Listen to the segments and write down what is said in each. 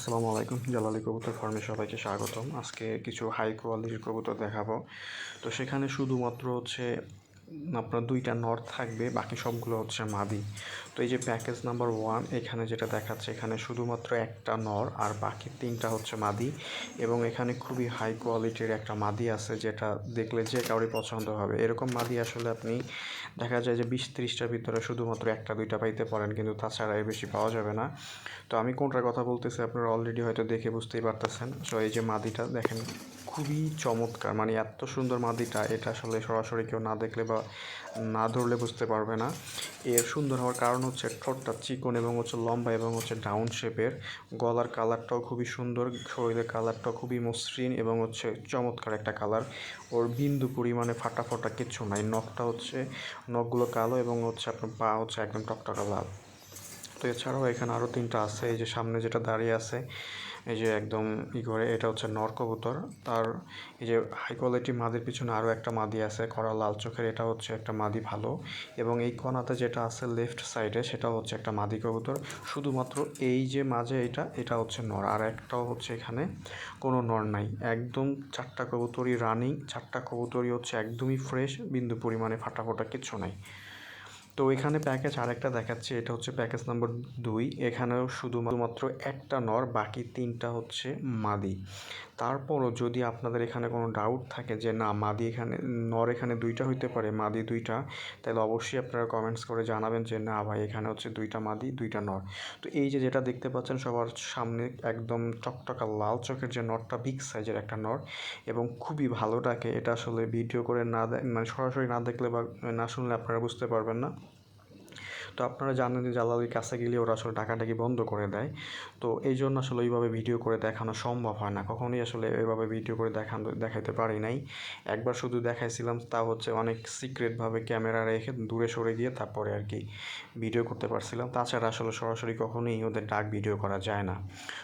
আসসালামু আলাইকুম। জালালি কবুতর ফার্মে সবাইকে স্বাগতম। আজকে কিছু হাই কোয়ালিটির কবুতর দেখাবো। তো সেখানে শুধুমাত্র আপনার 2টা নর থাকবে, বাকি সবগুলো হচ্ছে মাদি। তো এই যে প্যাকেজ নাম্বার 1 এখানে যেটা দেখাচ্ছে, এখানে শুধুমাত্র একটা নর আর বাকি 3টা হচ্ছে মাদি। এবং এখানে খুবই হাই কোয়ালিটির একটা মাদি আছে, যেটা দেখলে যে কাউরই পছন্দ হবে। এরকম মাদি আসলে আপনি দেখা যায় যে 20-30টার ভিতরে শুধুমাত্র 1-2টা পাইতে পারেন, কিন্তু তাছাড়া এর বেশি পাওয়া যাবে না। তো আমি কোনটার কথা বলতেছি আপনারা অলরেডি হয়তো দেখে বুঝতেই পারতেছেন। সো এই যে মাদিটা দেখেন, খুবই চমৎকার, মানে এত সুন্দর মাদিটা, এটা আসলে সরাসরি কেউ না দেখলে বা না ধরলে বুঝতে পারবে না। এর সুন্দর হওয়ার কারণ হচ্ছে ঠোঁটটা চিকন এবং লম্বা এবং ডাউন শেপের। গলার কালারটাও খুবই সুন্দর, শরীরের কালারটাও খুবই মসৃণ এবং চমৎকার একটা কালার। ওর বিন্দু পরিমাণে ফাটা ফোটা কিচ্ছু নাই। নখগুলো কালো এবং আপনার পা একদম টকটকা লাল। তো এছাড়াও এখানে আরও 3টা আছে। এই যে সামনে যেটা দাঁড়িয়ে আছে, এই যে একদম করে, এটা হচ্ছে নর কবুতর। তার এই যে হাই কোয়ালিটি মাদির পিছনে আরও একটা মাদি আছে কড়া লাল চোখের, এটা হচ্ছে একটা মাদি ভালো। এবং এই কোনাতে যেটা আছে লেফট সাইডে, সেটা হচ্ছে একটা মাদি কবুতর। শুধুমাত্র এই যে মাঝে এটা হচ্ছে নর, আর একটাও এখানে কোনো নর নাই। একদম 4টা কবুতরই রানিং, 4টা কবুতরই একদমই ফ্রেশ, বিন্দু পরিমাণে ফাটা ফোটা কিচ্ছু নাই। তো এখানে প্যাকেজ আরেকটা দেখাচ্ছে, এটা হচ্ছে প্যাকেজ নাম্বার 2। এখানেও শুধুমাত্র একটা নর, বাকি 3টা হচ্ছে মাদি। তারপরও যদি আপনাদের এখানে কোনো ডাউট থাকে যে না মাদি এখানে নর এখানে 2টা হইতে পারে, মাদি 2টা, তাহলে অবশ্যই আপনারা কমেন্টস করে জানাবেন যে না ভাই এখানে 2টা মাদি 2টা নর। তো এই যে যেটা দেখতে পাচ্ছেন সবার সামনে, একদম টকটকা লাল চোখের যে নরটা, বিগ সাইজের একটা নর এবং খুবই ভালো ডাকে। এটা আসলে ভিডিও করে না মানে সরাসরি না দেখলে বা না শুনলে আপনারা বুঝতে পারবেন না। তো আপনারা জানেন যে জালালির কাছে গেলে ওরা আসলে ডাকাডাকি বন্ধ করে দেয়। তো এই জন্য আসলে ওইভাবে ভিডিও করে দেখানো সম্ভব হয় না, কখনোই আসলে এভাবে ভিডিও করে দেখাতে পারি নাই। একবার শুধু দেখাইছিলাম, তা অনেক সিক্রেটভাবে ক্যামেরা রেখে দূরে সরে গিয়ে তারপরে আর কি ভিডিও করতে পারছিলাম। তাছাড়া আসলে সরাসরি কখনোই ওদের ডাক ভিডিও করা যায় না।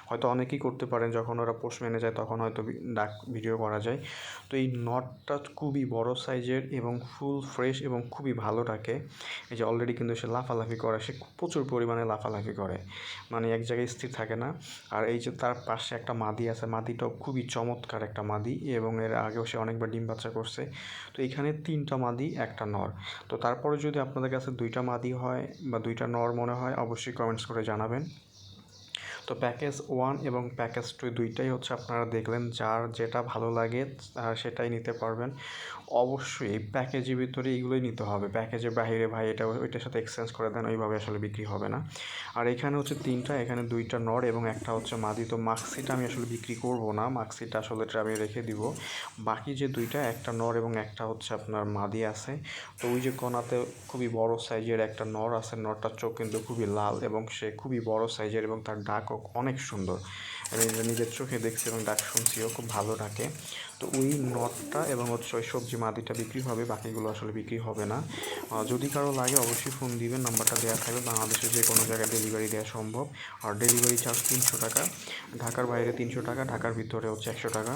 হয়তো অনেকেই করতে পারেন, যখন ওরা পোষ মেনে যায় তখন হয়তো ডাক ভিডিও করা যায়। তো এই নটটা খুবই বড় সাইজের এবং ফুল ফ্রেশ এবং খুবই ভালো ডাকে। এই যে অলরেডি কিন্তু সে লাফালাফি করে, সে প্রচুর পরিমাণে লাফালাফি করে, মানে এক জায়গায় স্থির থাকে না। আর এই যে তার পাশে একটা মাদি আছে, মাদিটাও খুবই চমৎকার একটা মাদি এবং এর আগেও সে অনেকবার ডিম বাচ্চা করছে। তো এখানে 3টা মাদি একটা নর। তো তারপরে যদি আপনাদের কাছে 2টা মাদি হয় বা 2টা নর মনে হয়, অবশ্যই কমেন্টস করে জানাবেন। তো প্যাকেজ 1 এবং প্যাকেজ 2 দুইটাই আপনারা দেখলেন, যার যেটা ভালো লাগে সেটাই নিতে পারবেন। অবশ্যই এই প্যাকেজের ভিতরে এগুলোই নিতে হবে, প্যাকেজের বাইরে ভাই এটা ওইটার সাথে এক্সচেঞ্জ করে দেন, ওইভাবে আসলে বিক্রি হবে না। আর এখানে 3টা, এখানে 2টা নর এবং একটা মাদি। তো মাক্সিটা আমি আসলে বিক্রি করব না, মাক্সিটা আসলে আমি রেখে দিব। বাকি যে 2টা, একটা নর এবং একটা আপনার মাদি আছে। তো ওই যে কোনাতে খুবই বড় সাইজের একটা নর আছে, নরটার চোখ কিন্তু খুবই লাল এবং সে খুবই বড় সাইজের এবং তার ডাকও অনেক সুন্দর। আমি নিজের চোখে দেখছি এবং ডাক শুনছিও, খুব ভালো ডাকে। তো ওই নটটা এবং ওই সবজি মাদিটা বিক্রি হবে, বাকিগুলো আসলে বিক্রি হবে না। যদি কারো লাগে অবশ্যই ফোন দিবেন, নাম্বারটা দেওয়া থাকবে। বাংলাদেশের যে কোনো জায়গায় ডেলিভারি দেওয়া সম্ভব। আর ডেলিভারি চার্জ 300 টাকা, ঢাকার বাইরে 300 টাকা, ঢাকার ভিতরে 100 টাকা।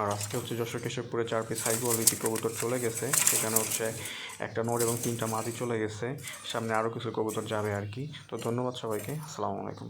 আর আজকে যশোর কেশবপুরে 4 পিস হাই কোয়ালিটি কবুতর চলে গেছে, সেখানে একটা নর এবং 3টা মাদি চলে গেছে। সামনে আরও কিছু কবুতর যাবে আর কি। তো ধন্যবাদ সবাইকে, আসসালামু আলাইকুম।